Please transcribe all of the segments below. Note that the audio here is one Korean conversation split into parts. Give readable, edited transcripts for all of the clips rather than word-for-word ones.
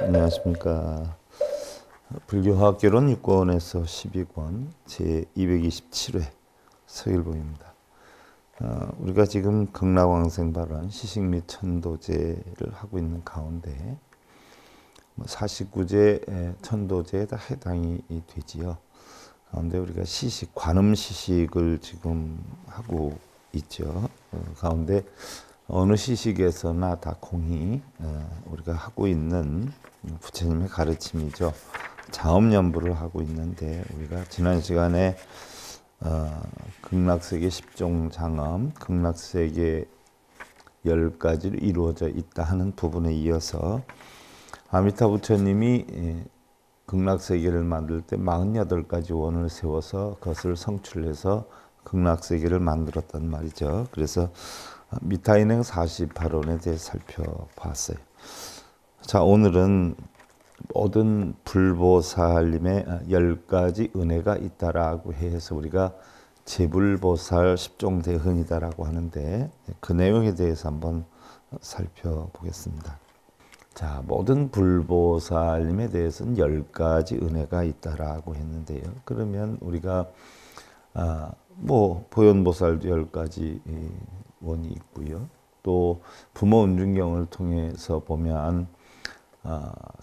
안녕하십니까. 불교화학개론 6권에서 12권 제227회 서일봉입니다. 우리가 지금 극락왕생발언 시식 및 천도제를 하고 있는 가운데 49제 천도제에 다 해당이 되지요. 가운데 우리가 시식, 관음 시식을 지금 하고 있죠. 가운데 어느 시식에서나 다 공히 우리가 하고 있는 부처님의 가르침이죠. 자업연부를 하고 있는데 우리가 지난 시간에 극락세계 10종 장엄, 극락세계 10가지로 이루어져 있다 하는 부분에 이어서 아미타 부처님이 극락세계를 만들 때 48가지 원을 세워서 그것을 성출해서 극락세계를 만들었단 말이죠. 그래서 미타인행 48원에 대해 살펴봤어요. 자, 오늘은 모든 불보살님의 10가지 은혜가 있다라고 해서 우리가 제불보살 10종 대흔이다라고 하는데 그 내용에 대해서 한번 살펴보겠습니다. 자, 모든 불보살님에 대해서는 10가지 은혜가 있다라고 했는데요. 그러면 우리가 보현보살도 10가지 원이 있고요. 또 부모 은중경을 통해서 보면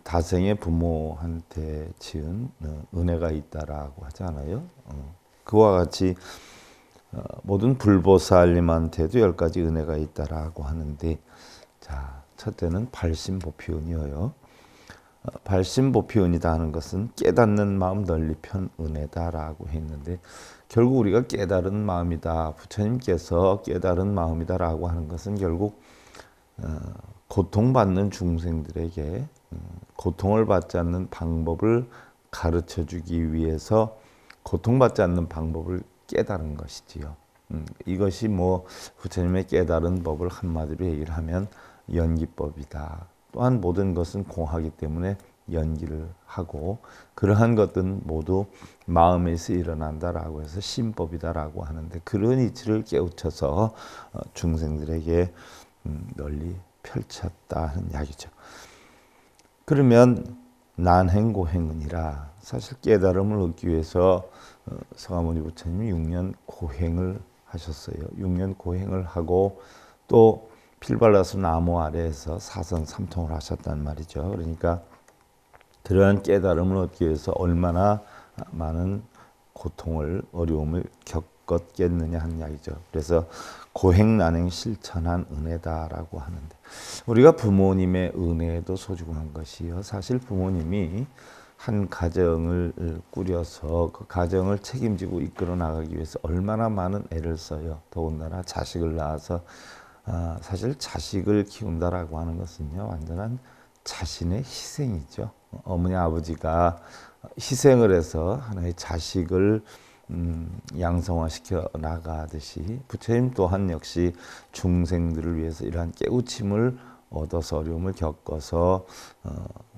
다생의 부모한테 지은 은혜가 있다라고 하잖아요. 그와 같이 모든 불보살님한테도 10가지 은혜가 있다라고 하는데, 자, 첫째는 발심보피은이에요. 발심보피은이다 하는 것은 깨닫는 마음 널리 편 은혜다라고 했는데, 결국 우리가 깨달은 마음이다, 부처님께서 깨달은 마음이다라고 하는 것은 결국 고통받는 중생들에게 고통을 받지 않는 방법을 가르쳐 주기 위해서 고통받지 않는 방법을 깨달은 것이지요. 이것이 부처님의 깨달은 법을 한마디로 얘기를 하면 연기법이다. 또한 모든 것은 공하기 때문에 연기를 하고, 그러한 것들은 모두 마음에서 일어난다라고 해서 심법이다라고 하는데, 그런 이치를 깨우쳐서 중생들에게 널리 펼쳤다 하는 이야기죠. 그러면 난행고행은이라, 사실 깨달음을 얻기 위해서 서가모니 부처님이 6년 고행을 하셨어요. 6년 고행을 하고 또 필발라서 나무 아래에서 사선 삼통을 하셨단 말이죠. 그러니까 그러한 깨달음을 얻기 위해서 얼마나 많은 고통을, 어려움을 겪었겠느냐 하는 이야기죠. 그래서 고행 난행 실천한 은혜다라고 하는데, 우리가 부모님의 은혜에도 소중한 것이요. 사실 부모님이 한 가정을 꾸려서 그 가정을 책임지고 이끌어 나가기 위해서 얼마나 많은 애를 써요. 더군다나 자식을 낳아서 사실 자식을 키운다라고 하는 것은요, 완전한 자신의 희생이죠. 어머니 아버지가 희생을 해서 하나의 자식을 양성화시켜 나가듯이 부처님 또한 역시 중생들을 위해서 이러한 깨우침을 얻어서 어려움을 겪어서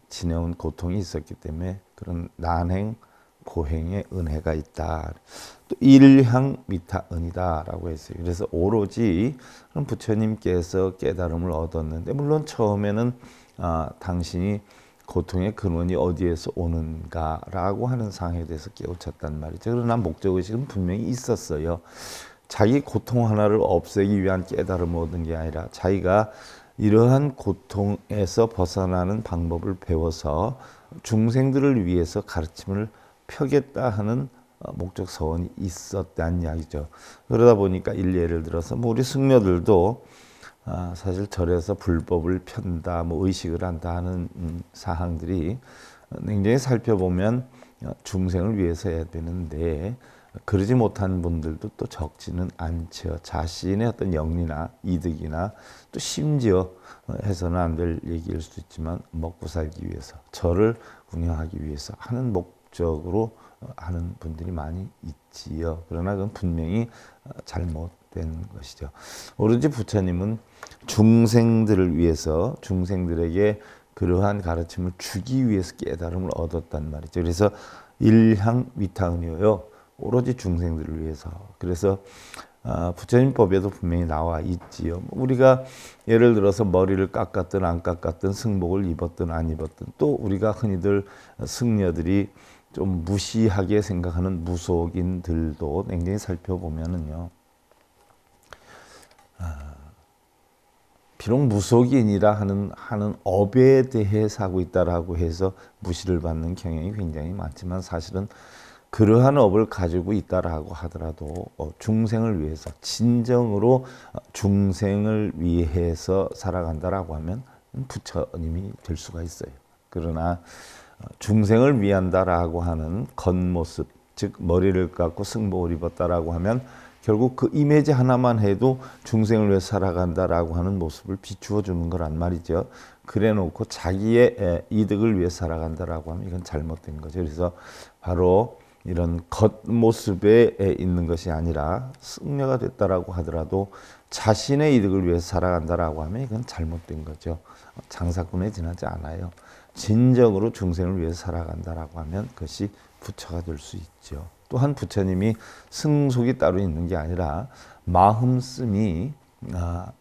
지내온 고통이 있었기 때문에 그런 난행 고행의 은혜가 있다. 또 일향 미타은이다라고 했어요. 그래서 오로지 부처님께서 깨달음을 얻었는데, 물론 처음에는 당신이 고통의 근원이 어디에서 오는가라고 하는 상황에 대해서 깨우쳤단 말이죠. 그러나 목적의식은 분명히 있었어요. 자기 고통 하나를 없애기 위한 깨달음을 얻은 게 아니라 자기가 이러한 고통에서 벗어나는 방법을 배워서 중생들을 위해서 가르침을 펴겠다 하는 목적 서원이 있었다는 이야기죠. 그러다 보니까 예를 들어서 뭐 우리 승려들도 사실 절에서 불법을 편다, 뭐 의식을 한다 하는 사항들이 굉장히 살펴보면 중생을 위해서 해야 되는데 그러지 못한 분들도 또 적지는 않죠. 자신의 어떤 영리나 이득이나 또 심지어 해서는 안 될 얘기일 수도 있지만 먹고 살기 위해서, 절을 운영하기 위해서 하는 목적으로 하는 분들이 많이 있지요. 그러나 그건 분명히 잘못된 것이죠. 오로지 부처님은 중생들을 위해서, 중생들에게 그러한 가르침을 주기 위해서 깨달음을 얻었단 말이죠. 그래서 일향위타은이요, 오로지 중생들을 위해서. 그래서 부처님 법에도 분명히 나와 있지요. 우리가 예를 들어서 머리를 깎았든 안 깎았든, 승복을 입었든 안 입었든, 또 우리가 흔히들 승려들이 좀 무시하게 생각하는 무속인들도 굉장히 살펴보면은요, 비록 무속인이라 하는 업에 대해서 하고 있다라고 해서 무시를 받는 경향이 굉장히 많지만, 사실은 그러한 업을 가지고 있다라고 하더라도 중생을 위해서, 진정으로 중생을 위해서 살아간다라고 하면 부처님이 될 수가 있어요. 그러나 중생을 위한다라고 하는 겉모습, 즉 머리를 깎고 승복을 입었다라고 하면 결국 그 이미지 하나만 해도 중생을 위해 살아간다라고 하는 모습을 비추어 주는 거란 말이죠. 그래 놓고 자기의 이득을 위해 살아간다라고 하면 이건 잘못된 거죠. 그래서 바로 이런 겉모습에 있는 것이 아니라 승려가 됐다라고 하더라도 자신의 이득을 위해서 살아간다라고 하면 이건 잘못된 거죠. 장사꾼에 지나지 않아요. 진정으로 중생을 위해서 살아간다라고 하면 그것이 부처가 될 수 있죠. 또한 부처님이 승속이 따로 있는 게 아니라 마음씀이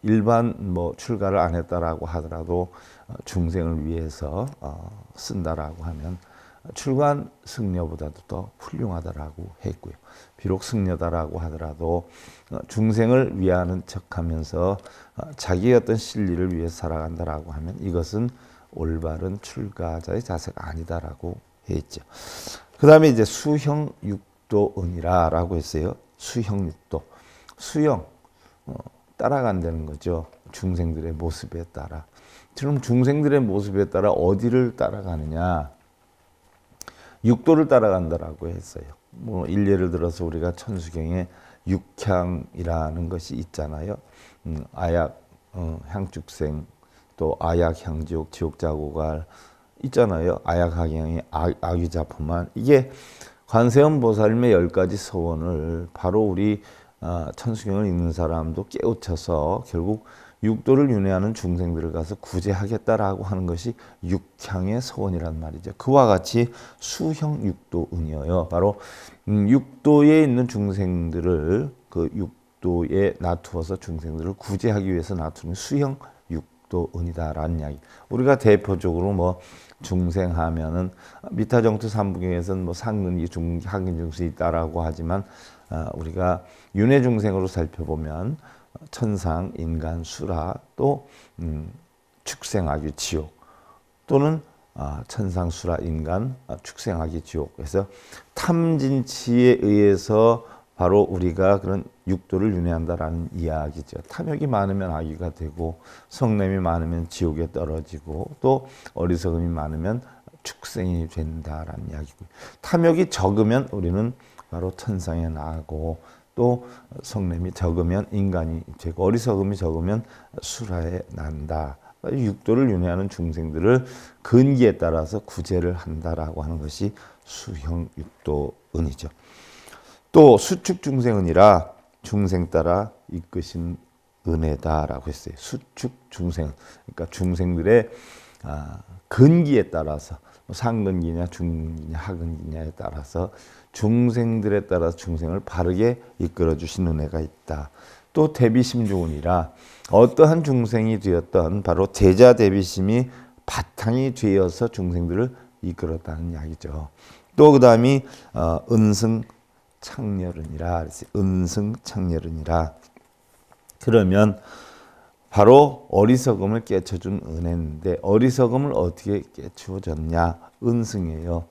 일반 뭐 출가를 안 했다라고 하더라도 중생을 위해서 쓴다라고 하면 출가한 승려보다도 더 훌륭하다라고 했고요. 비록 승려다라고 하더라도 중생을 위하는 척하면서 자기의 어떤 실리를 위해서 살아간다라고 하면 이것은 올바른 출가자의 자세가 아니다라고 했죠. 그 다음에 이제 수형육도은이라고 했어요. 수형육도. 수형, 따라간다는 거죠. 중생들의 모습에 따라. 그럼 중생들의 모습에 따라 어디를 따라가느냐? 육도를 따라간다라고 했어요. 뭐 일례를 들어서 우리가 천수경에 육향이라는 것이 있잖아요. 아약, 향축생, 또 아약, 향지옥, 지옥자고갈 있잖아요. 아약, 학양이 아귀자포만. 이게 관세음 보살님의 10가지 서원을 바로 우리 천수경을 읽는 사람도 깨우쳐서 결국 육도를 윤회하는 중생들을 가서 구제하겠다라고 하는 것이 육향의 서원이란 말이죠. 그와 같이 수형육도은이어요. 바로 육도에 있는 중생들을 그 육도에 놔두어서 중생들을 구제하기 위해서 놔두는 수형육도은이다라는 이야기. 우리가 대표적으로 뭐 중생하면은 미타정투 삼부경에서는 뭐 상근기, 중기, 하근기 중생이 있다라고 하지만 우리가 윤회 중생으로 살펴보면 천상, 인간, 수라, 또 축생하기, 지옥, 또는 천상, 수라, 인간, 축생하기, 지옥. 그래서 탐진치에 의해서 바로 우리가 그런 육도를 윤회한다라는 이야기죠. 탐욕이 많으면 악귀가 되고, 성냄이 많으면 지옥에 떨어지고, 또 어리석음이 많으면 축생이 된다라는 이야기고요. 탐욕이 적으면 우리는 바로 천상에 나가고, 또 성냄이 적으면 인간이 되고, 어리석음이 적으면 수라에 난다. 육도를 윤회하는 중생들을 근기에 따라서 구제를 한다라고 하는 것이 수형육도은이죠. 또 수축중생은이라 중생 따라 이끄신 은혜다라고 했어요. 수축중생, 그러니까 중생들의 근기에 따라서 상근기냐 중근기냐 하근기냐에 따라서 중생들에 따라서 중생을 바르게 이끌어 주신 은혜가 있다. 또 대비심중은이라 어떠한 중생이 되었던 바로 제자 대비심이 바탕이 되어서 중생들을 이끌었다는 이야기죠. 또 그 다음이 은승창렬은이라, 은승창렬은이라. 그러면 바로 어리석음을 깨쳐준 은혜인데, 어리석음을 어떻게 깨추어졌냐? 은승이에요.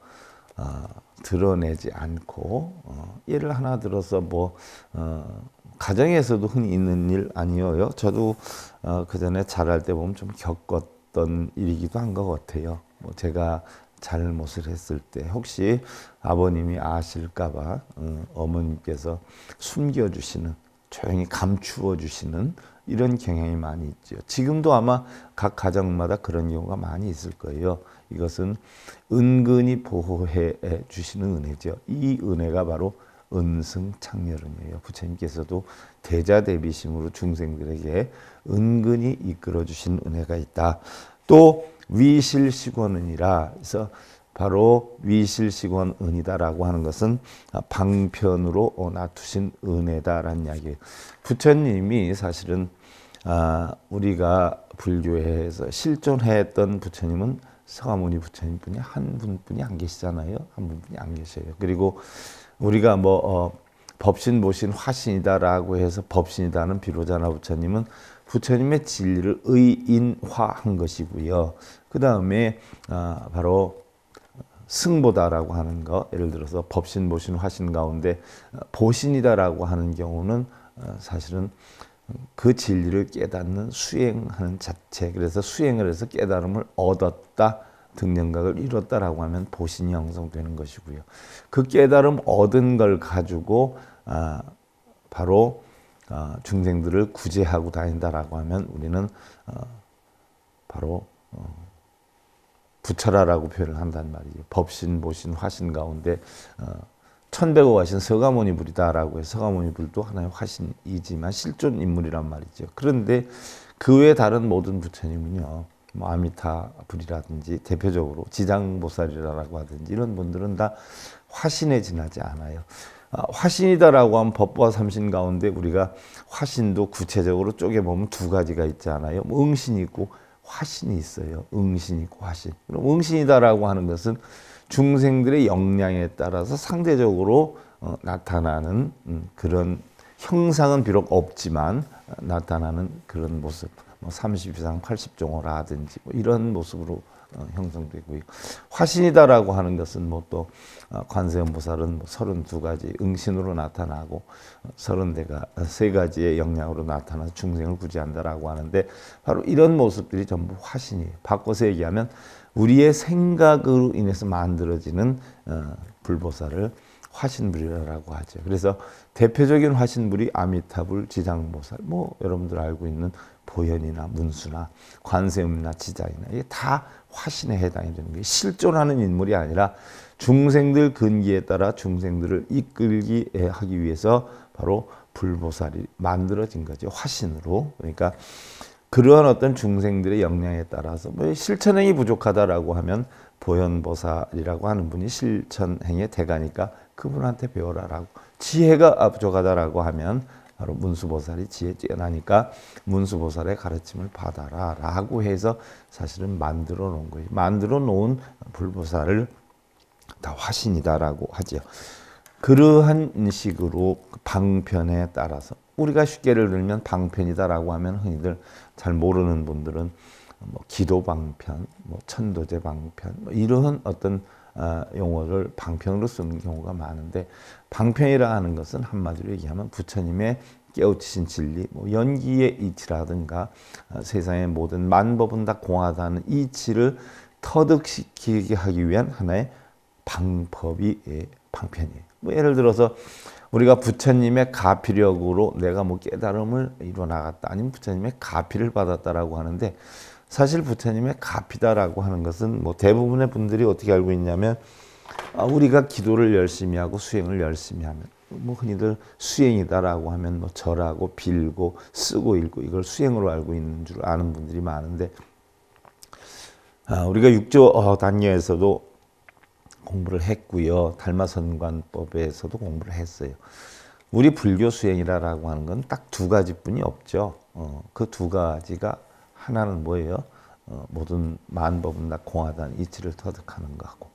드러내지 않고, 예를 하나 들어서 가정에서도 흔히 있는 일 아니에요. 저도 그 전에 자랄 때 보면 좀 겪었던 일이기도 한 것 같아요. 제가 잘못을 했을 때 혹시 아버님이 아실까봐 어머님께서 숨겨주시는, 조용히 감추어 주시는 이런 경향이 많이 있죠. 지금도 아마 각 가정마다 그런 경우가 많이 있을 거예요. 이것은 은근히 보호해 주시는 은혜죠. 이 은혜가 바로 은승창렬은이에요. 부처님께서도 대자대비심으로 중생들에게 은근히 이끌어 주신 은혜가 있다. 또 위실시권은이라, 그래서 바로 위실시권은이다라고 하는 것은 방편으로 놔두신 은혜다라는 이야기예요. 부처님이 사실은 우리가 불교에서 실존했던 부처님은 서가모니 부처님뿐이 한 분뿐이 안 계시잖아요. 한 분뿐이 안 계셔요. 그리고 우리가 법신, 모신, 화신이다라고 해서 법신이다는 비로자나 부처님은 부처님의 진리를 의인화한 것이고요. 그 다음에 바로 승보다라고 하는 거, 예를 들어서 법신, 모신, 화신 가운데 보신이다라고 하는 경우는 사실은 그 진리를 깨닫는 수행하는 자체, 그래서 수행을 해서 깨달음을 얻었다, 등령각을 이뤘다라고 하면 보신이 형성되는 것이고요. 그 깨달음 얻은 걸 가지고 바로 중생들을 구제하고 다닌다라고 하면 우리는 바로 부처라라고 표현을 한단 말이죠. 법신, 모신, 화신 가운데 천백억 화신 서가모니 불이다라고 해서 서가모니 불도 하나의 화신이지만 실존 인물이란 말이죠. 그런데 그 외 다른 모든 부처님은요, 아미타 불이라든지 대표적으로 지장보살이라고 하든지 이런 분들은 다 화신에 지나지 않아요. 화신이다라고 하면 법보와 삼신 가운데 우리가 화신도 구체적으로 쪼개보면 두 가지가 있잖아요. 응신이 있고 화신이 있어요. 응신이 있고 화신. 그럼 응신이다라고 하는 것은 중생들의 역량에 따라서 상대적으로 나타나는 그런 형상은 비록 없지만 나타나는 그런 모습. 30이상 80종호라든지 이런 모습으로 형성되고요. 화신이다라고 하는 것은 또 관세음보살은 32가지 응신으로 나타나고 33가지의 역량으로 나타나서 중생을 구제한다라고 하는데, 바로 이런 모습들이 전부 화신이에요. 바꿔서 얘기하면 우리의 생각으로 인해서 만들어지는 불보살을 화신불이라고 하죠. 그래서 대표적인 화신불이 아미타불, 지장보살, 여러분들 알고 있는 보현이나 문수나 관세음이나 지장이나 이게 다 화신에 해당이 되는 거예요. 실존하는 인물이 아니라 중생들 근기에 따라 중생들을 이끌기 하기 위해서 바로 불보살이 만들어진 거죠. 화신으로. 그러니까 그러한 어떤 중생들의 역량에 따라서 실천행이 부족하다라고 하면 보현보살이라고 하는 분이 실천행의 대가니까 그분한테 배워라라고, 지혜가 부족하다라고 하면 바로 문수보살이 지혜 뛰어나니까 문수보살의 가르침을 받아라라고 해서 사실은 만들어 놓은 거예요. 만들어 놓은 불보살을 다 화신이다라고 하죠. 그러한 식으로 방편에 따라서 우리가 쉽게 예를 들면 방편이다라고 하면 흔히들 잘 모르는 분들은 기도 방편, 천도제 방편, 이런 어떤 용어를 방편으로 쓰는 경우가 많은데, 방편이라 하는 것은 한마디로 얘기하면 부처님의 깨우치신 진리, 연기의 이치라든가 세상의 모든 만법은 다 공하다는 이치를 터득시키게 하기 위한 하나의 방법이 방편이에요. 예를 들어서 우리가 부처님의 가피력으로 내가 깨달음을 이루어 나갔다, 아니면 부처님의 가피를 받았다라고 하는데, 사실 부처님의 가피다라고 하는 것은 대부분의 분들이 어떻게 알고 있냐면, 우리가 기도를 열심히 하고 수행을 열심히 하면, 흔히들 수행이다라고 하면 절하고 빌고 쓰고 읽고 이걸 수행으로 알고 있는 줄 아는 분들이 많은데, 우리가 육조 단계에서도 공부를 했고요. 달마선관법에서도 공부를 했어요. 우리 불교 수행이라고 하는 건 딱 두 가지뿐이 없죠. 그 두 가지가, 하나는 뭐예요? 모든 만법은 다 공하다는 이치를 터득하는 거고,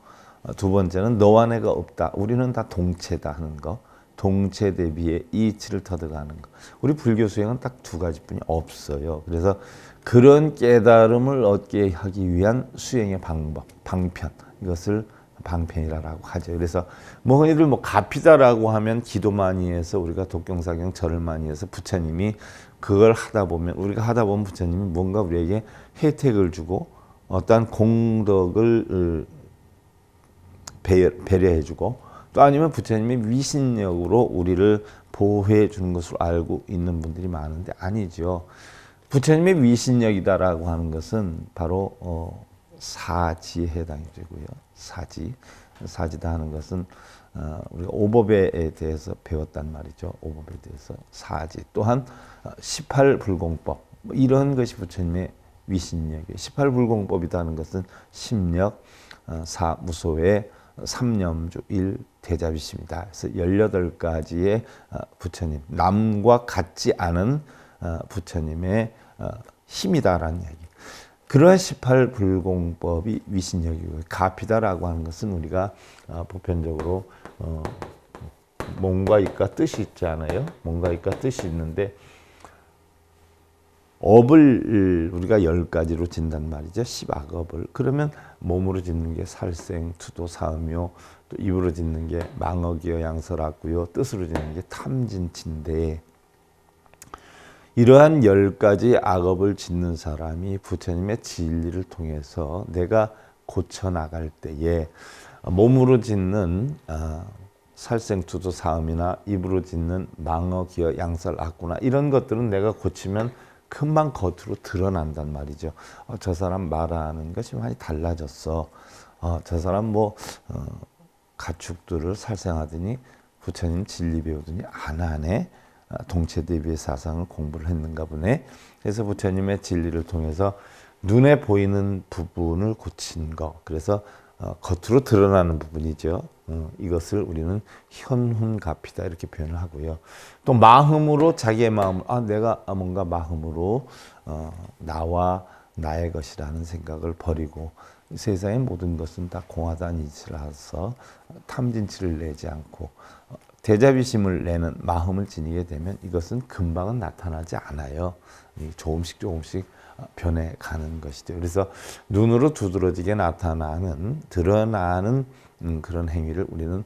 두 번째는 너와 내가 없다. 우리는 다 동체다 하는 거. 동체 대비의 이치를 터득하는 거. 우리 불교 수행은 딱 두 가지뿐이 없어요. 그래서 그런 깨달음을 얻게 하기 위한 수행의 방법, 방편, 이것을 방편이라고 하죠. 그래서 흔히들 가피다라고 하면 기도 많이 해서 우리가 독경사경 절을 많이 해서 부처님이 그걸 하다 보면, 우리가 하다 보면 부처님이 뭔가 우리에게 혜택을 주고 어떠한 공덕을 배려해 주고, 또 아니면 부처님의 위신력으로 우리를 보호해 주는 것으로 알고 있는 분들이 많은데 아니죠. 부처님의 위신력이다라고 하는 것은 바로 사지에 해당이 되고요. 사지다 하는 것은 우리가 오법에 대해서 배웠단 말이죠. 오법에 대해서 사지. 또한 18불공법, 이런 것이 부처님의 위신력이에요. 18불공법이라는 것은 심력, 사무소의 삼념주 일대자비심이다. 그래서 18가지의 부처님, 남과 같지 않은 부처님의 힘이다라는 얘기. 그러한 18불공법이 위신력이고, 가피다라고 하는 것은 우리가 보편적으로 몸과 입과 뜻이 있지 않아요? 몸과 입과 뜻이 있는데, 업을 우리가 10가지로 진단 말이죠. 10악업을. 그러면 몸으로 짓는 게 살생, 투도, 사음요, 또 입으로 짓는 게 망어기여, 양설악구요, 뜻으로 짓는 게 탐진치인데, 이러한 10가지 악업을 짓는 사람이 부처님의 진리를 통해서 내가 고쳐나갈 때에 몸으로 짓는 살생투도 사음이나 입으로 짓는 망어, 기어, 양설, 악구나 이런 것들은 내가 고치면 금방 겉으로 드러난단 말이죠. 저 사람 말하는 것이 많이 달라졌어. 저 사람 가축들을 살생하더니 부처님 진리 배우더니 안 하네. 동체 대비의 사상을 공부를 했는가 보네. 그래서 부처님의 진리를 통해서 눈에 보이는 부분을 고친 거. 그래서 겉으로 드러나는 부분이죠. 이것을 우리는 현훈가피다 이렇게 표현을 하고요. 또 마음으로 자기의 마음, 내가 뭔가 마음으로 나와 나의 것이라는 생각을 버리고 세상의 모든 것은 다 공하다는 이치라서 탐진치를 내지 않고 대자비심을 내는 마음을 지니게 되면 이것은 금방은 나타나지 않아요. 조금씩 변해가는 것이죠. 그래서 눈으로 두드러지게 드러나는 그런 행위를 우리는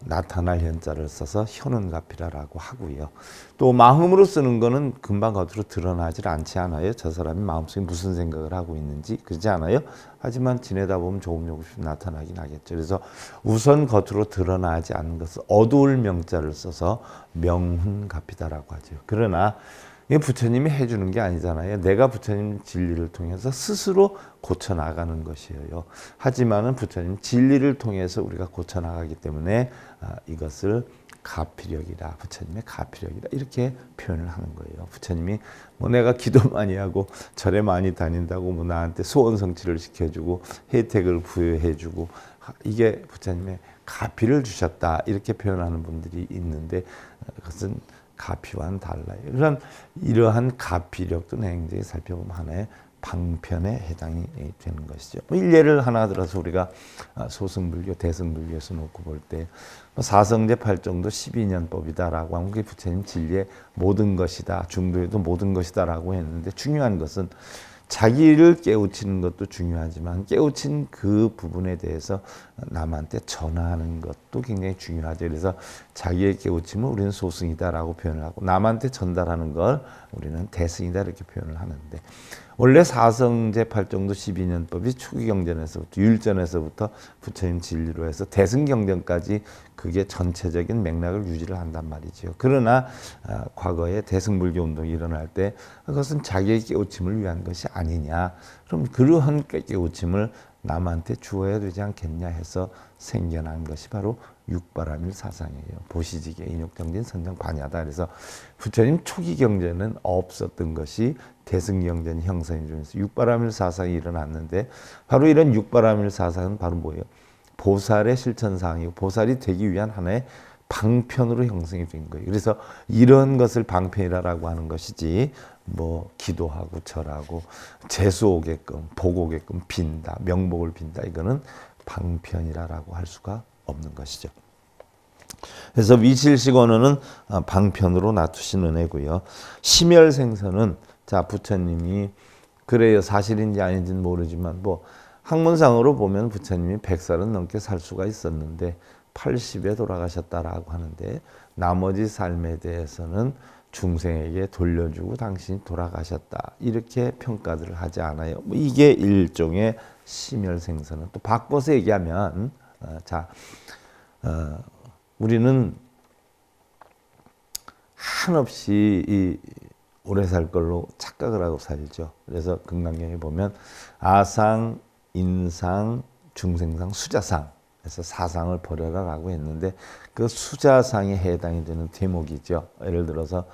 나타날 현자를 써서 현운가피라라고 하고요. 또 마음으로 쓰는 거는 금방 겉으로 드러나질 않지 않아요. 저 사람이 마음속에 무슨 생각을 하고 있는지 그러지 않아요. 하지만 지내다 보면 조금씩 나타나긴 하겠죠. 그래서 우선 겉으로 드러나지 않는 것은 어두울 명자를 써서 명훈가피다라고 하죠. 그러나 이게 부처님이 해주는 게 아니잖아요. 내가 부처님 진리를 통해서 스스로 고쳐나가는 것이에요. 하지만은 부처님 진리를 통해서 우리가 고쳐나가기 때문에 이것을 가피력이다. 부처님의 가피력이다. 이렇게 표현을 하는 거예요. 부처님이 내가 기도 많이 하고 절에 많이 다닌다고 나한테 소원 성취를 시켜주고 혜택을 부여해주고 이게 부처님의 가피를 주셨다. 이렇게 표현하는 분들이 있는데 그것은 가피와는 달라요. 이러한 가피력도 굉장히 살펴보면 하나의 방편에 해당이 되는 것이죠. 일례를 하나 들어서 우리가 소승불교, 대승불교에서 놓고 볼 때 사성제 8정도 12년법이다라고 하면 그게 부처님 진리의 모든 것이다. 중도에도 모든 것이다라고 했는데 중요한 것은 자기를 깨우치는 것도 중요하지만 깨우친 그 부분에 대해서 남한테 전하는 것도 굉장히 중요하죠. 그래서 자기의 깨우침을 우리는 소승이다라고 표현을 하고 남한테 전달하는 걸 우리는 대승이다 이렇게 표현을 하는데 원래 사성제 8정도 12년법이 초기경전에서부터 율전에서부터 부처님 진리로 해서 대승경전까지 그게 전체적인 맥락을 유지를 한단 말이죠. 그러나 과거에 대승불교 운동이 일어날 때 그것은 자기의 깨우침을 위한 것이 아니냐. 그럼 그러한 깨우침을 남한테 주어야 되지 않겠냐 해서 생겨난 것이 바로 육바라밀 사상이에요. 보시지계 인욕정진 선정반야다. 그래서 부처님 초기 경전은 없었던 것이 대승경전 형성이 되면서 육바라밀 사상이 일어났는데 바로 이런 육바라밀 사상은 바로 뭐예요? 보살의 실천사항이고 보살이 되기 위한 하나의 방편으로 형성이 된 거예요. 그래서 이런 것을 방편이라고 하는 것이지 뭐 기도하고 절하고 재수 오게끔 복 오게끔 빈다, 명복을 빈다, 이거는 방편이라고 할 수가 없는 것이죠. 그래서 위실식 언어는 방편으로 놔두신 은혜고요. 심혈생선은 자 부처님이 그래요, 사실인지 아닌지는 모르지만 뭐 학문상으로 보면 부처님이 100살은 넘게 살 수가 있었는데 80에 돌아가셨다라고 하는데 나머지 삶에 대해서는 중생에게 돌려주고 당신이 돌아가셨다, 이렇게 평가들을 하지 않아요. 뭐 이게 일종의 심혈생선은. 또 바꿔서 얘기하면 우리는 한없이 이 오래 살 걸로 착각을 하고 살죠. 그래서 금강경에 보면 아상, 인상, 중생상, 수자상, 그래서 사상을 버려라라고 했는데 그 수자상에 해당이 되는 대목이죠. 예를 들어서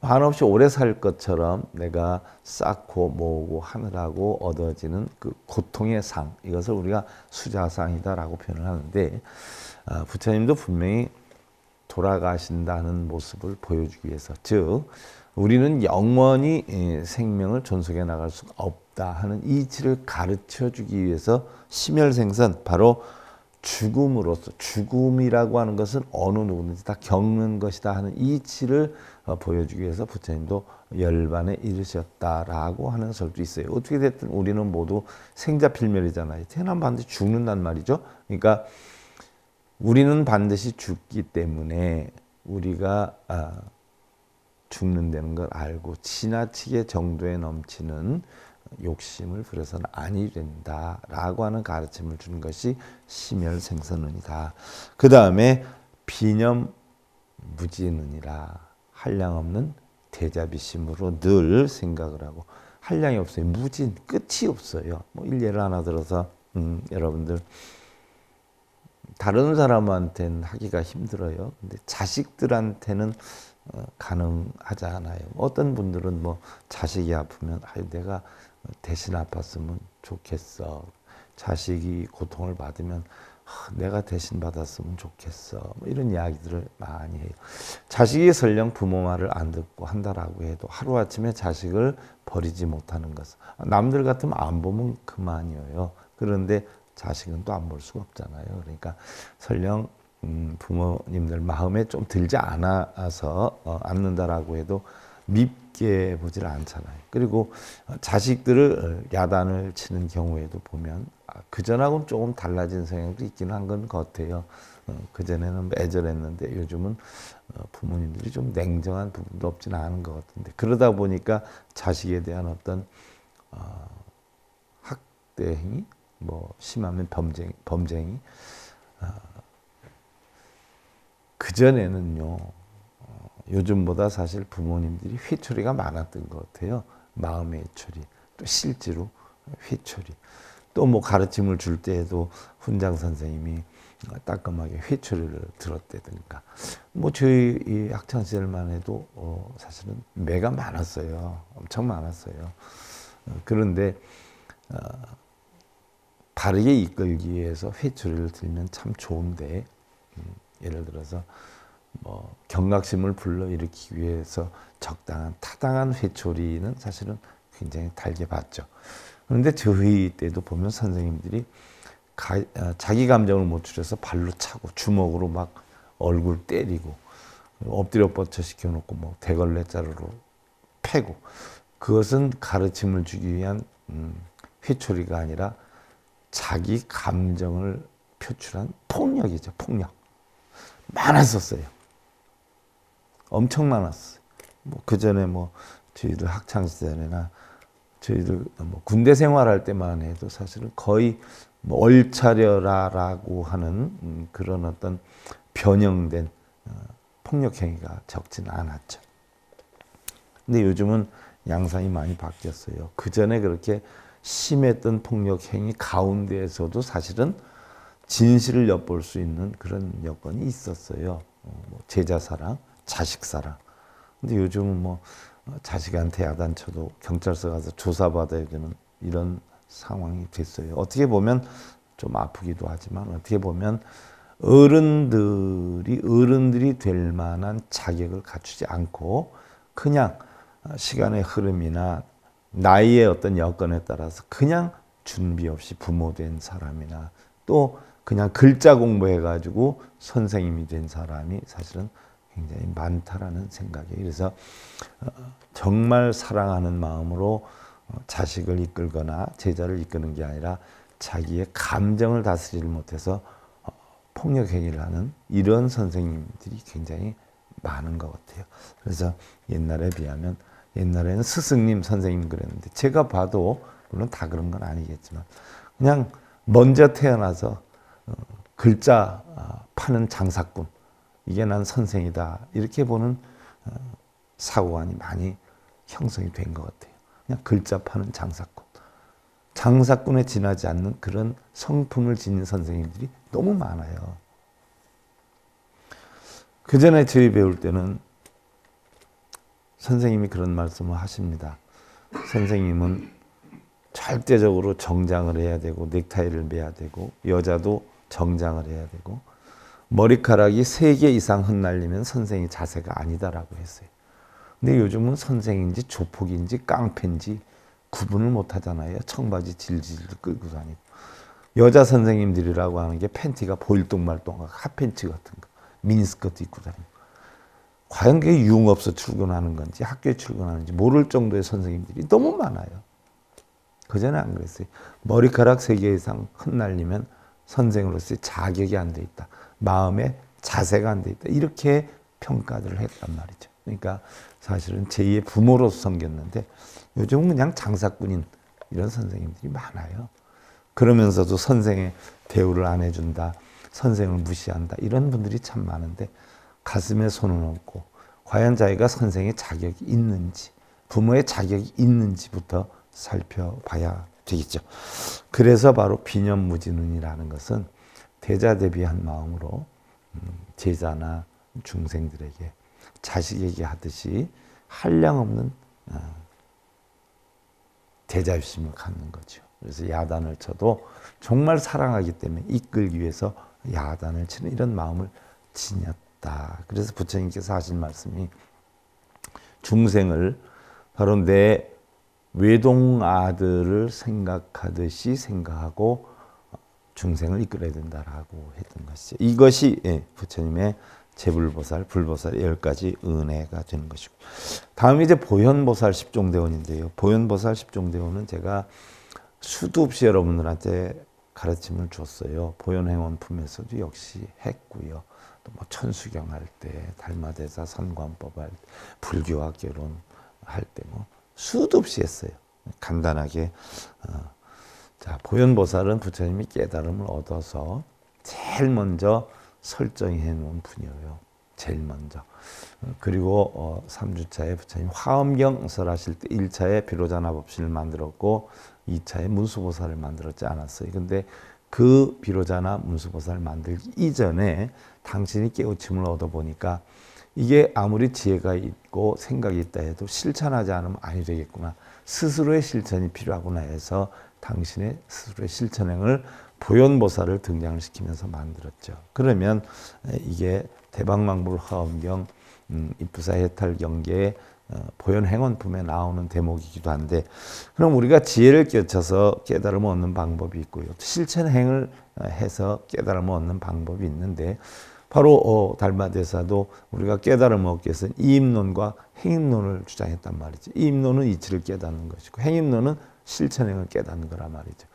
한없이 오래 살 것처럼 내가 쌓고 모으고 하느라고 얻어지는 그 고통의 상, 이것을 우리가 수자상이다라고 표현을 하는데 부처님도 분명히 돌아가신다는 모습을 보여주기 위해서, 즉 우리는 영원히 생명을 존속해 나갈 수가 없다 하는 이치를 가르쳐 주기 위해서 심혈생선, 바로 죽음으로써, 죽음이라고 하는 것은 어느 누구든지 다 겪는 것이다 하는 이치를 보여주기 위해서 부처님도 열반에 이르셨다라고 하는 설도 있어요. 어떻게 됐든 우리는 모두 생자필멸이잖아요. 태어나면 반드시 죽는단 말이죠. 그러니까 우리는 반드시 죽기 때문에 우리가 죽는다는 걸 알고 지나치게 정도에 넘치는 욕심을 부려서는 아니 된다라고 하는 가르침을 주는 것이 심혈생선은이다. 그 다음에 비념무진은이라, 한량없는 대자비심으로 늘 생각을 하고, 한량이 없어요. 무진, 끝이 없어요. 뭐 일례를 하나 들어서 여러분들 다른 사람한테는 하기가 힘들어요. 근데 자식들한테는 가능하지 않아요. 어떤 분들은 뭐 자식이 아프면 내가 대신 아팠으면 좋겠어. 자식이 고통을 받으면 내가 대신 받았으면 좋겠어. 뭐 이런 이야기들을 많이 해요. 자식이 설령 부모 말을 안 듣고 한다라고 해도 하루아침에 자식을 버리지 못하는 것은, 남들 같으면 안 보면 그만이에요. 그런데 자식은 또 안 볼 수가 없잖아요. 그러니까 설령 부모님들 마음에 좀 들지 않아서 않는다라고 해도 밉게 보질 않잖아요. 그리고 자식들을 야단을 치는 경우에도 보면 그전하고는 조금 달라진 성향도 있긴 한 건 같아요. 그전에는 애절했는데 요즘은 부모님들이 좀 냉정한 부분도 없지는 않은 것 같은데, 그러다 보니까 자식에 대한 어떤 학대 행위, 뭐 심하면 범죄행위, 그전에는요 요즘보다 사실 부모님들이 회초리가 많았던 것 같아요. 마음의 회초리, 또 실제로 회초리, 또 뭐 가르침을 줄 때에도 훈장 선생님이 따끔하게 회초리를 들었다든가, 뭐 저희 이 학창 시절만 해도 사실은 매가 많았어요. 엄청 많았어요. 그런데 바르게 이끌기 위해서 회초리를 들면 참 좋은데, 예를 들어서 뭐 경각심을 불러일으키기 위해서 적당한 타당한 회초리는 사실은 굉장히 달게 봤죠. 그런데 저희 때도 보면 선생님들이 자기 감정을 못 추려서 발로 차고 주먹으로 막 얼굴 때리고 엎드려 뻗쳐 시켜놓고 뭐 대걸레 자루로 패고, 그것은 가르침을 주기 위한 회초리가 아니라 자기 감정을 표출한 폭력이죠. 폭력. 많았었어요. 엄청 많았어요. 뭐 그전에 뭐 저희들 학창 시절이나 저희들 뭐 군대 생활할 때만 해도 사실은 거의 뭐 얼차려라라고 하는 그런 어떤 변형된 폭력 행위가 적지는 않았죠. 근데 요즘은 양상이 많이 바뀌었어요. 그전에 그렇게 심했던 폭력 행위 가운데에서도 사실은 진실을 엿볼 수 있는 그런 여건이 있었어요. 뭐 제자 사랑, 자식 사랑. 근데 요즘은 뭐 자식한테 야단쳐도 경찰서 가서 조사받아야 되는 이런 상황이 됐어요. 어떻게 보면 좀 아프기도 하지만 어떻게 보면 어른들이 될 만한 자격을 갖추지 않고 그냥 시간의 흐름이나 나이의 어떤 여건에 따라서 그냥 준비 없이 부모 된 사람이나 또 그냥 글자 공부해가지고 선생님이 된 사람이 사실은 굉장히 많다라는 생각이에요. 그래서 정말 사랑하는 마음으로 자식을 이끌거나 제자를 이끄는 게 아니라 자기의 감정을 다스리지 못해서 폭력 행위를 하는 이런 선생님들이 굉장히 많은 것 같아요. 그래서 옛날에 비하면 옛날에는 스승님, 선생님 그랬는데 제가 봐도 물론 다 그런 건 아니겠지만 그냥 먼저 태어나서 글자 파는 장사꾼, 이게 난 선생이다 이렇게 보는 사고관이 많이 형성이 된 것 같아요. 그냥 글자 파는 장사꾼, 장사꾼에 지나지 않는 그런 성품을 지닌 선생님들이 너무 많아요. 그 전에 저희 배울 때는 선생님이 그런 말씀을 하십니다. 선생님은 절대적으로 정장을 해야 되고 넥타이를 매야 되고 여자도 정장을 해야 되고 머리카락이 3개 이상 흩날리면 선생이 자세가 아니다라고 했어요. 근데 요즘은 선생인지 조폭인지 깡패인지 구분을 못 하잖아요. 청바지 질질 끌고 다니고. 여자 선생님들이라고 하는 게 팬티가 보일동말동하고 핫팬츠 같은 거, 미니스커트 입고 다니고. 과연 그게 유흥업소 출근하는 건지 학교에 출근하는지 모를 정도의 선생님들이 너무 많아요. 그전에 안 그랬어요. 머리카락 3개 이상 흩날리면 선생으로서의 자격이 안 돼 있다. 마음의 자세가 안 돼 있다. 이렇게 평가를 했단 말이죠. 그러니까 사실은 제2의 부모로서 섬겼는데 요즘은 그냥 장사꾼인 이런 선생님들이 많아요. 그러면서도 선생의 대우를 안 해준다. 선생을 무시한다. 이런 분들이 참 많은데 가슴에 손을 얹고 과연 자기가 선생의 자격이 있는지 부모의 자격이 있는지부터 살펴봐야 되겠죠. 그래서 바로 비념무진운이라는 것은 대자대비한 마음으로 제자나 중생들에게 자식에게 하듯이 한량없는 대자유심을 갖는 거죠. 그래서 야단을 쳐도 정말 사랑하기 때문에 이끌기 위해서 야단을 치는 이런 마음을 지녔다. 그래서 부처님께서 하신 말씀이 중생을 바로 내 외동아들을 생각하듯이 생각하고 중생을 이끌어야 된다라고 했던 것이죠. 이것이 부처님의 제불보살, 불보살의 10가지 은혜가 되는 것이고. 다음 이제 보현보살 10종대원인데요. 보현보살 10종대원은 제가 수도 없이 여러분들한테 가르침을 줬어요. 보현행원품에서도 역시 했고요. 또 뭐 천수경 할 때, 달마대사 선관법 할 때, 불교학개론 할 때 뭐 수도 없이 했어요. 간단하게. 자, 보현보살은 부처님이 깨달음을 얻어서 제일 먼저 설정해 놓은 분이에요. 제일 먼저. 그리고 3주차에 부처님 화엄경설 하실 때 1차에 비로자나법신을 만들었고 2차에 문수보살을 만들었지 않았어요. 근데 그 비로자나 문수보살을 만들기 이전에 당신이 깨우침을 얻어보니까 이게 아무리 지혜가 있고 생각이 있다 해도 실천하지 않으면 아니 되겠구나. 스스로의 실천이 필요하구나 해서 당신의 스스로의 실천행을 보현보살을 등장을 시키면서 만들었죠. 그러면 이게 대방망불 화엄경, 입부사해탈경계의 보현행원품에 나오는 대목이기도 한데, 그럼 우리가 지혜를 끼쳐서 깨달음을 얻는 방법이 있고요. 실천행을 해서 깨달음을 얻는 방법이 있는데, 바로 달마대사도 우리가 깨달음을 얻기 위해서 이입론과 행입론을 주장했단 말이죠. 이입론은 이치를 깨닫는 것이고 행입론은 실천행을 깨닫는 거란 말이죠.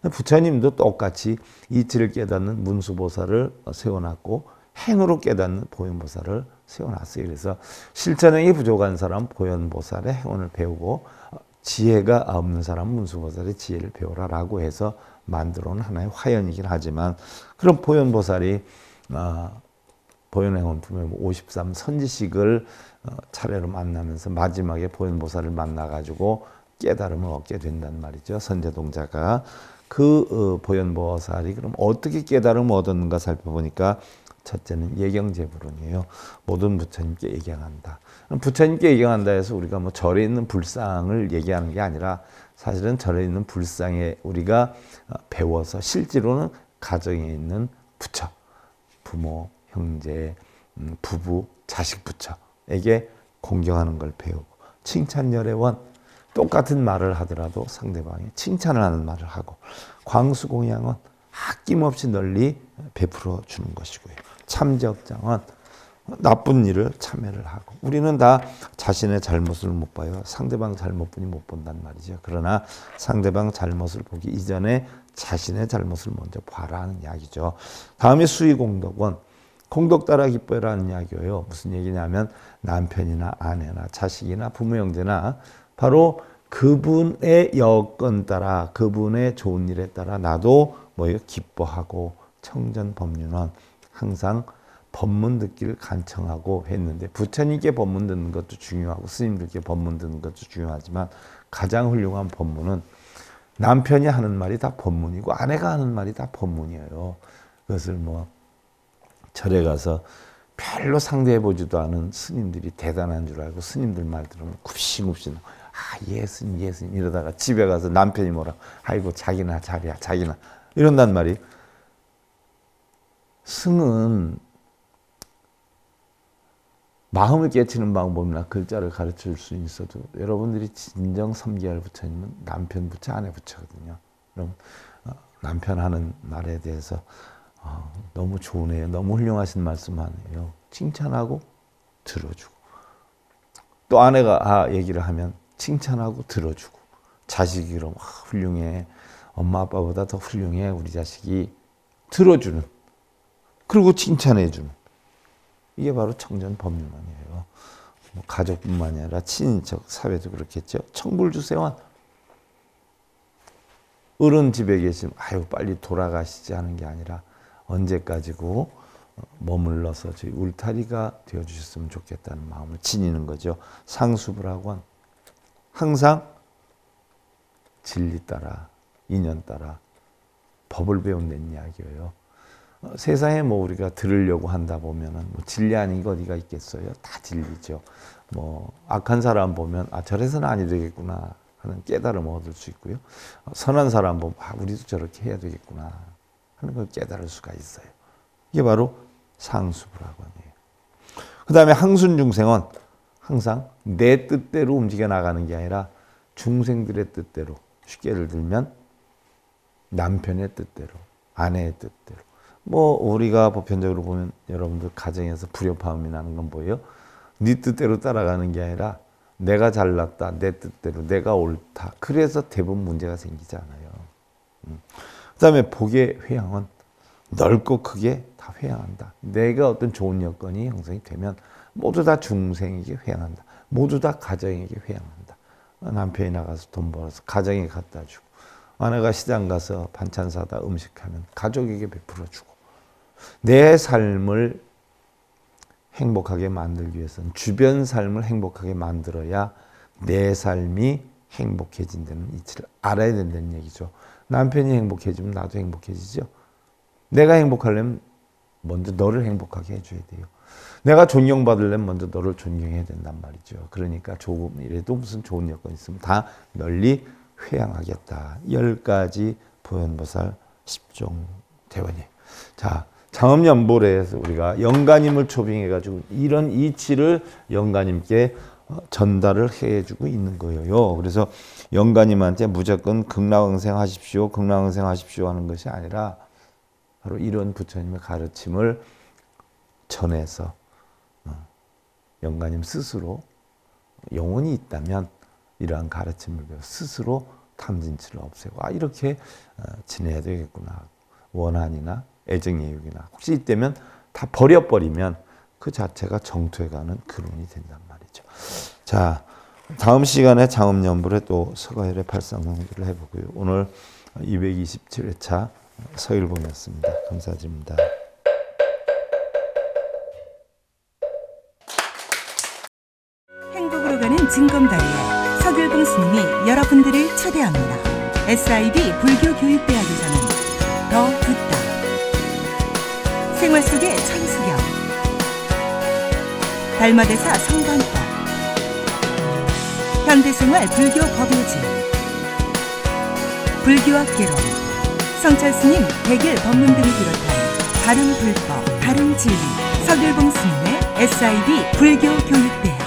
부처님도 똑같이 이치를 깨닫는 문수보살을 세워놨고 행으로 깨닫는 보현보살을 세워놨어요. 그래서 실천행이 부족한 사람은 보현보살의 행원을 배우고 지혜가 없는 사람은 문수보살의 지혜를 배우라라고 해서 만들어온 하나의 화연이긴 하지만, 그럼 보현보살이 보현행원품의 53 선지식을 차례로 만나면서 마지막에 보현보살을 만나가지고 깨달음을 얻게 된단 말이죠. 선제동자가. 그 보현보살이 그럼 어떻게 깨달음을 얻었는가 살펴보니까 첫째는 예경제불론이에요. 모든 부처님께 예경한다. 부처님께 예경한다 해서 우리가 뭐 절에 있는 불상을 얘기하는 게 아니라 사실은 절에 있는 불상에 우리가 배워서 실제로는 가정에 있는 부처, 부모, 형제, 부부, 자식, 부처에게 공경하는 걸 배우고, 칭찬열애원, 똑같은 말을 하더라도 상대방이 칭찬을 하는 말을 하고, 광수공양은 아낌없이 널리 베풀어 주는 것이고요. 참적장은 나쁜 일을 참회를 하고, 우리는 다 자신의 잘못을 못 봐요. 상대방 잘못뿐이 못 본단 말이죠. 그러나 상대방 잘못을 보기 이전에 자신의 잘못을 먼저 봐라 하는 이야기죠. 다음에 수의공덕은 공덕 따라 기뻐해라는 이야기예요. 무슨 얘기냐면 남편이나 아내나 자식이나 부모 형제나 바로 그분의 여건 따라, 그분의 좋은 일에 따라 나도 뭐예요? 기뻐하고, 청전법륜은 항상 법문 듣기를 간청하고 했는데, 부처님께 법문 듣는 것도 중요하고 스님들께 법문 듣는 것도 중요하지만 가장 훌륭한 법문은 남편이 하는 말이 다 법문이고 아내가 하는 말이 다 법문이에요. 그것을 뭐 절에 가서 별로 상대해보지도 않은 스님들이 대단한 줄 알고 스님들 말 들으면 굽신굽신 예 스님 예 스님 이러다가 집에 가서 남편이 뭐라 아이고 자기나 잘이야 자기나 이런단 말이. 승은 마음을 깨치는 방법이나 글자를 가르칠 수 있어도 여러분들이 진정 섬기할 부처님은 남편 부처, 아내 부처거든요. 그럼 남편 하는 말에 대해서 너무 좋으네요. 너무 훌륭하신 말씀 하네요. 칭찬하고 들어주고. 또 아내가 얘기를 하면 칭찬하고 들어주고. 자식이 그럼 훌륭해. 엄마 아빠보다 더 훌륭해. 우리 자식이. 들어주는. 그리고 칭찬해주는. 이게 바로 청전법륜원이에요. 뭐 가족뿐만이 아니라 친인척, 사회도 그렇겠죠. 청불주세원. 어른 집에 계시면 아유 빨리 돌아가시지 하는 게 아니라 언제까지고 머물러서 저희 울타리가 되어주셨으면 좋겠다는 마음을 지니는 거죠. 상수불학원. 항상 진리 따라, 인연 따라 법을 배운다는 이야기예요. 세상에 뭐 우리가 들으려고 한다 보면은 뭐 진리 아닌 거 어디가 있겠어요? 다 진리죠. 뭐 악한 사람 보면 저래서는 아니 되겠구나 하는 깨달음을 얻을 수 있고요. 선한 사람 보면 우리도 저렇게 해야 되겠구나 하는 걸 깨달을 수가 있어요. 이게 바로 상수불학원이에요. 그 다음에 항순중생은 항상 내 뜻대로 움직여 나가는 게 아니라 중생들의 뜻대로. 쉽게 예를 들면 남편의 뜻대로, 아내의 뜻대로. 뭐 우리가 보편적으로 보면 여러분들 가정에서 불협화음이 나는 건 뭐예요? 네 뜻대로 따라가는 게 아니라 내가 잘났다, 내 뜻대로, 내가 옳다. 그래서 대부분 문제가 생기잖아요. 그 다음에 복의 회양은 넓고 크게 다 회양한다. 내가 어떤 좋은 여건이 형성이 되면 모두 다 중생에게 회양한다. 모두 다 가정에게 회양한다. 남편이 나가서 돈 벌어서 가정에 갖다 주고, 아내가 시장 가서 반찬 사다 음식하면 가족에게 베풀어 주고, 내 삶을 행복하게 만들기 위해서는 주변 삶을 행복하게 만들어야 내 삶이 행복해진다는 이치를 알아야 된다는 얘기죠. 남편이 행복해지면 나도 행복해지죠. 내가 행복하려면 먼저 너를 행복하게 해줘야 돼요. 내가 존경받으려면 먼저 너를 존경해야 된단 말이죠. 그러니까 조금이라도 무슨 좋은 여건이 있으면 다 널리 회양하겠다. 10가지 보현보살 10종 대원이에요. 자, 장엄연보례에서 우리가 영가님을 초빙해가지고 이런 이치를 영가님께 전달을 해주고 있는 거예요. 그래서 영가님한테 무조건 극락응생 하십시오, 극락응생 하십시오 하는 것이 아니라 바로 이런 부처님의 가르침을 전해서 영가님 스스로 영혼이 있다면 이러한 가르침을 배워 스스로 탐진치를 없애고 이렇게 지내야 되겠구나. 원한이나 애정예욕이나 혹시 이때면 다 버려버리면 그 자체가 정토에 가는 근원이 된단 말이죠. 자, 다음 시간에 장엄연불에 또 서가열의 팔상공부를 해보고요. 오늘 227회차 서일봉이었습니다. 감사드립니다. 행복으로 가는 징검다리에 서길봉 스님이 여러분들을 초대합니다. SIB 불교교육대학에서는 더 듣다, 생활 속의 천수경, 달마대사 성관법, 현대생활 불교 법요지, 불교학 개론, 성찰스님 백일 법문 등을 비롯한 다른 불법, 다른 진리. 서길봉 스님의 SIB 불교교육대학.